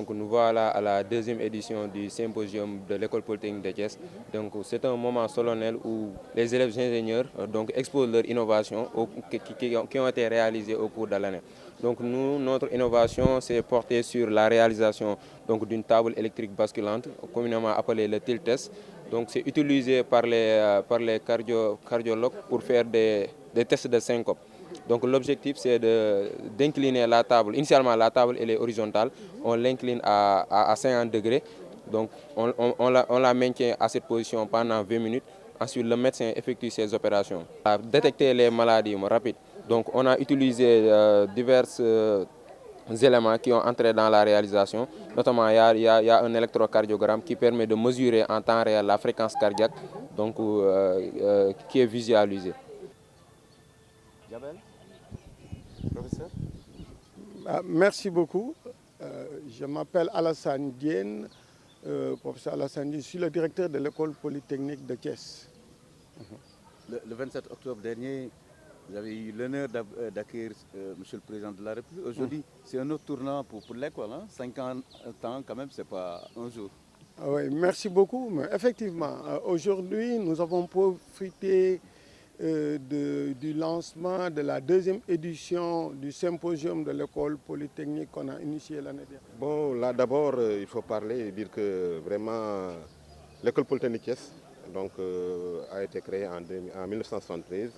Donc nous voilà à la deuxième édition du symposium de l'École polytechnique de Thiès. Donc c'est un moment solennel où les élèves ingénieurs donc exposent leurs innovations qui ont été réalisées au cours de l'année. Donc nous, notre innovation s'est portée sur la réalisation donc d'une table électrique basculante, communément appelée le tilt-test. Donc c'est utilisé par les cardiologues pour faire des tests de syncope. Donc l'objectif c'est d'incliner la table. Initialement la table elle est horizontale, on l'incline à 50 degrés. Donc on la maintient à cette position pendant 20 minutes. Ensuite le médecin effectue ses opérations. Pour détecter les maladies rapides. Donc on a utilisé divers éléments qui ont entré dans la réalisation. Notamment, il y a un électrocardiogramme qui permet de mesurer en temps réel la fréquence cardiaque donc, qui est visualisée. Professeur. Merci beaucoup. Je m'appelle Alassane Diène, professeur Alassane Diène. Je suis le directeur de l'école polytechnique de Thiès. Le 27 octobre dernier, vous avez eu l'honneur d'accueillir Monsieur le Président de la République. Aujourd'hui, c'est un autre tournant pour l'école. 50 ans, quand même, ce n'est pas un jour. Oui, merci beaucoup. Mais effectivement, aujourd'hui, nous avons profité du lancement de la deuxième édition du symposium de l'école polytechnique qu'on a initié l'année dernière. Bon, là d'abord, il faut parler et dire que vraiment l'école polytechnique Thiès a été créée en 1973.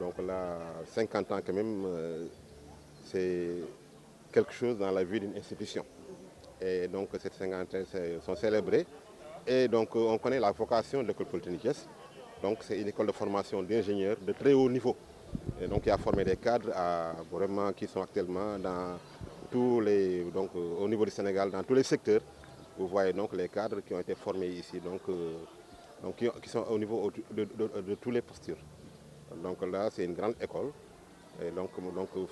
Donc là, 50 ans quand même, c'est quelque chose dans la vie d'une institution. Et donc ces 50 ans sont célébrés. Et donc on connaît la vocation de l'école polytechnique Thiès. Donc c'est une école de formation d'ingénieurs de très haut niveau. Et donc il a formé des cadres vraiment qui sont actuellement dans tous les, donc au niveau du Sénégal, dans tous les secteurs. Vous voyez donc les cadres qui ont été formés ici, qui sont au niveau de tous les postures. Donc là c'est une grande école. Et donc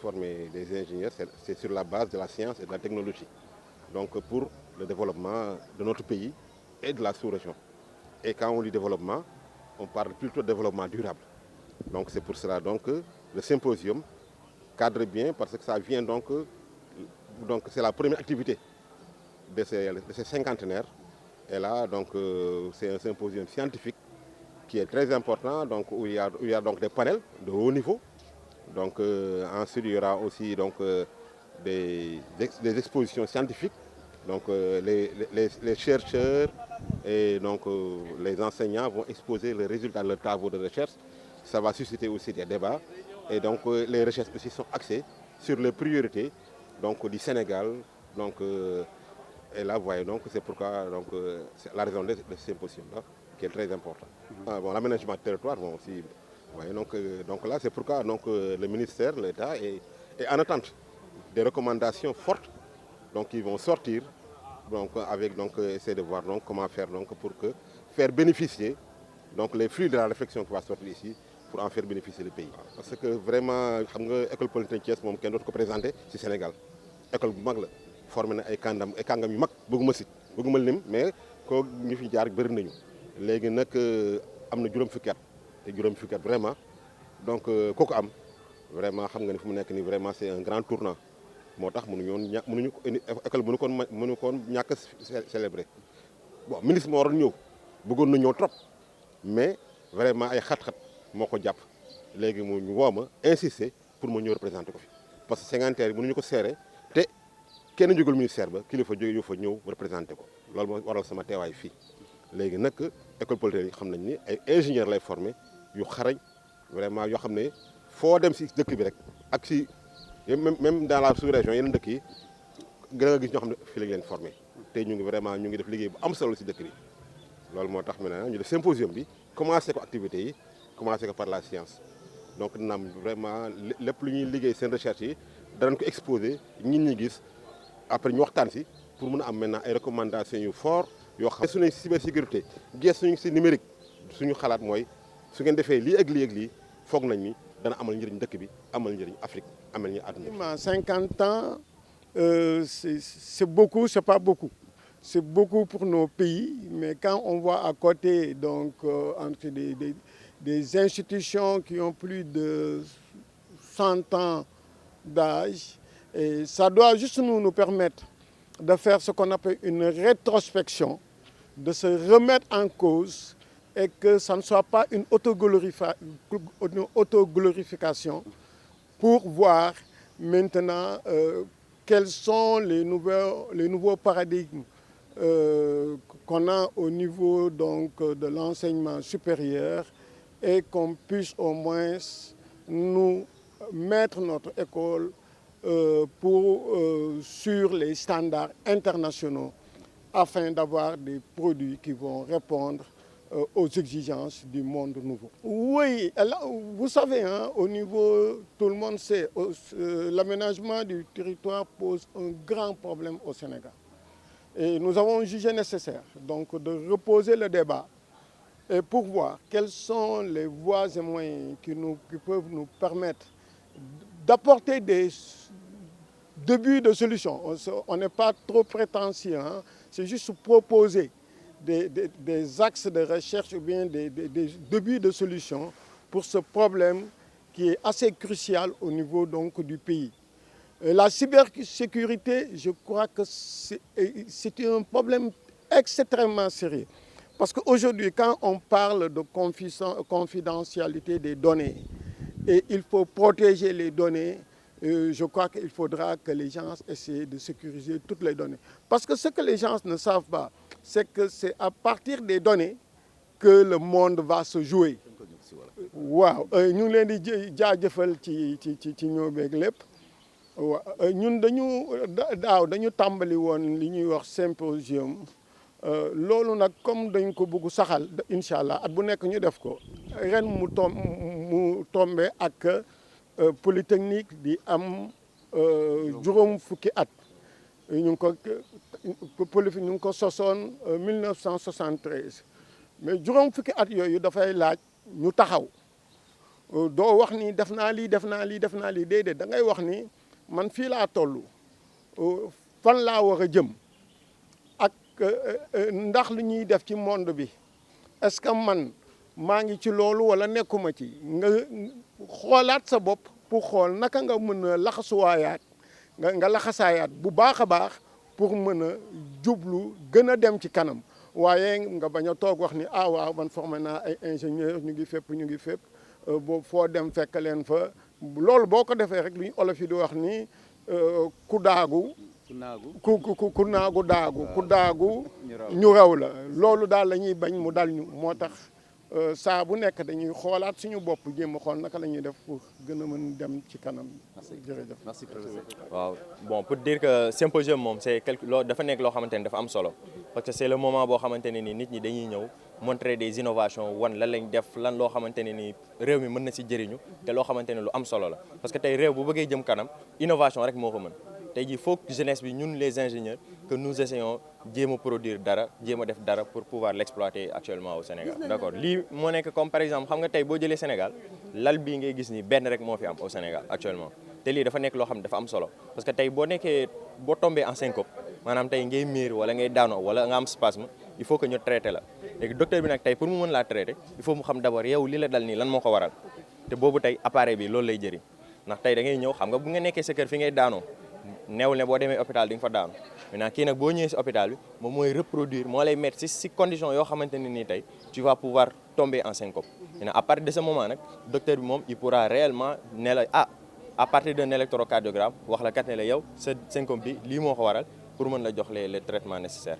former des ingénieurs, c'est sur la base de la science et de la technologie. Donc pour le développement de notre pays et de la sous-région. Et quand on dit développement, on parle plutôt de développement durable. Donc c'est pour cela que le symposium cadre bien parce que ça vient donc c'est la première activité de ces cinquantenaires. Et là c'est un symposium scientifique qui est très important, donc où il y a donc des panels de haut niveau. Donc ensuite il y aura aussi des expositions scientifiques. Donc les chercheurs et les enseignants vont exposer les résultats de leurs travaux de recherche. Ça va susciter aussi des débats. Et donc les recherches aussi sont axées sur les priorités du Sénégal. Et là, vous voyez, c'est pourquoi c'est la raison de ce symposium-là qui est très important. Bon, l'aménagement du territoire, bon, aussi. Vous voyez, donc là, c'est pourquoi le ministère, l'État est en attente des recommandations fortes qui vont sortir. Essayer de voir comment faire pour faire bénéficier les flux de la réflexion qui va sortir ici pour en faire bénéficier le pays. Parce que vraiment, l'école polytechnique Thiès moom kenn dootu ko présenté ci Sénégal école bu mag la formé na ay kàngam yu mag bëgguma lim mais ko ñu fi jaar bëri nañu léegi nag am na juróom fukki at te juróom fukki at vraiment donc kooku am vraiment xam nga ni fu mu nekk nii vraiment c'est un grand tournant. moo tax mënuñu école mënu koon ñàkk a célébrer bon ministre moo waroon ñëw bëggoon na ñëw trop mais vraiment ay xat-xat moo ko jàpp léegi mu ñu woo ma insister pour ma ñëw représenter ko fi parce que cinquantaire yi mënuñu ko seere te kenn jógul ministère ba kilifa jóge yu fa ñëw représenter ko loolu moo waral sama teewaay fii léegi nag école polytechnique xam nañ ni ay ingénieur lay former yu xarañ vraiment yoo xam ne foo dem si dëkk bi rek ak si même dans la sous-région yeneen dëkk yi gën a gis ñoo xam ne fii lañ leen formé tey ñu ngi def liggéey bu am solo si dëkk bi loolu moo tax maintenant ñu def symposium bi commencé ko activités yi commencé ko par la science donc dina am vraiment lépp lu ñuy liggéey seen recherche yi danañ ko exposé ñi gis après ñu waxtaan si pour mun a am maintenant ay recommandations yu fort yoo xam suñu cybersécurité gees suñu si numérique suñu xalaat mooy su ngeen defee lii ak lii ak lii foog nañ ni dana amal njëriñ dëkk bi amal njëriñ Afrique amal njëriñ àdduna bi. 50 ans c'est beaucoup, c'est pas beaucoup. C'est beaucoup pour nos pays, mais quand on voit à côté entre des institutions qui ont plus de 100 ans d'âge, et ça doit juste nous permettre de faire ce qu'on appelle une rétrospection, de se remettre en cause et que ça ne soit pas une autoglorification pour voir maintenant quels sont les nouveaux paradigmes qu'on a au niveau donc, de l'enseignement supérieur et qu'on puisse au moins nous mettre notre école sur les standards internationaux afin d'avoir des produits qui vont répondre aux exigences du monde nouveau. Oui, là, vous savez, hein, au niveau, tout le monde sait, l'aménagement du territoire pose un grand problème au Sénégal. Et nous avons jugé nécessaire donc, de reposer le débat et pour voir quelles sont les voies et moyens qui peuvent nous permettre d'apporter des débuts de solutions. On n'est pas trop prétentieux, hein? C'est juste proposer des axes de recherche ou bien des débuts de solutions pour ce problème qui est assez crucial au niveau donc, du pays. La cybersécurité, je crois que c'est un problème extrêmement sérieux. Parce qu'aujourd'hui, quand on parle de confidentialité des données, et il faut protéger les données, je crois qu'il faudra que les gens essaient de sécuriser toutes les données. Parce que ce que les gens ne savent pas, c'est que c'est à partir des données que le monde va se jouer. Waaw ñu ngi leen di jaajëfal ci ñëw beeg lépp. waaw ñun dañu tàmbali woon li ñuy wax symposium loolu nag comme dañ ko bëgg saxal incha allah at bu nekk ñu def ko ren mu tombé ak polytechnique di am juróom fukki at ñu ngi ko sosoon 1973 mais juróom fukki at yooyu dafay laaj ñu taxaw doo wax ni def naa lii déedéet da ngay wax ni man fii laa toll fan laa war a jëm ak ndax lu ñuy def ci monde bi est-ce que man maa ngi ci loolu wala nekkuma ci nga xoolaat sa bopp pour xool naka nga mën a laxasuwaayaat nga laxasaayaat bu baax a baax pour mën a jublu gën a dem ci kanam waaye nga bañ a toog wax ni ah waaw man formé naa ay ingénieur ñu ngi fépp boo foo dem fekk leen fa loolu boo ko defee rek lu ñu olof yi di wax ni ku daagu ñu raw la loolu daal la ñuy bañ mu dal ñu moo tax saa bu nekk dañuy xoolaat suñu bopp jéem a xool naka la ñuy def pour gën a mën dem ci kanam. jërëjëf. Merci professeur. waaw bon pour dire que symposium moom c'est dafa nekk loo xamante ne dafa am solo parce que c'est le moment boo xamante ne ni nit ñi dañuy ñëw montrer des innovations wan lan lañ def lan loo xamante ne ni réew mi mën na si jëriñu te loo xamante ne lu am solo la parce que tey réew bu bëggee jëm kanam innovation rek moo ko mën tey jii faut que jeunesse bi ñun les ingénieurs que nous essayons jéem a produire dara jéem a def dara pour pouvoir l'exploiter actuellement au Sénégal. d'accord lii moo nekk comme par exemple xam nga tey boo jëlee Sénégal lal bii ngay gis ni benn rek moo fi am au Sénégal actuellement te lii dafa nekk loo xam ne dafa am solo parce que tey boo tombé en syncope maanaam tey ngay miir wala ngay daanoo wala nga am spasme il faut que ñu traité la léegi docteur bi nag tey pour mu mën laa traité il faut mu xam d'abord yow li la dal nii lan moo ko waral te boobu tey appareil bi loolu lay jëriñ ndax tey da ngay ñëw xam nga bu nga nekkee sa kër fi ngay daanoo neewul ne boo demee hôpital di nga fa daanu maintenant kii nag boo ñëwee si hôpital bi moom mooy reproduire moo lay mettre si condition yoo xamante ne nii tey tu vas pouvoir tomber en syncope maintenant à partir de ce moment nag docteur bi moom il pourra réellement ne la à partir d'un électrocardiogramme wax la kat ne la yow sa syncope bi lii moo ko waral pour mën la jox les traitements nécessaires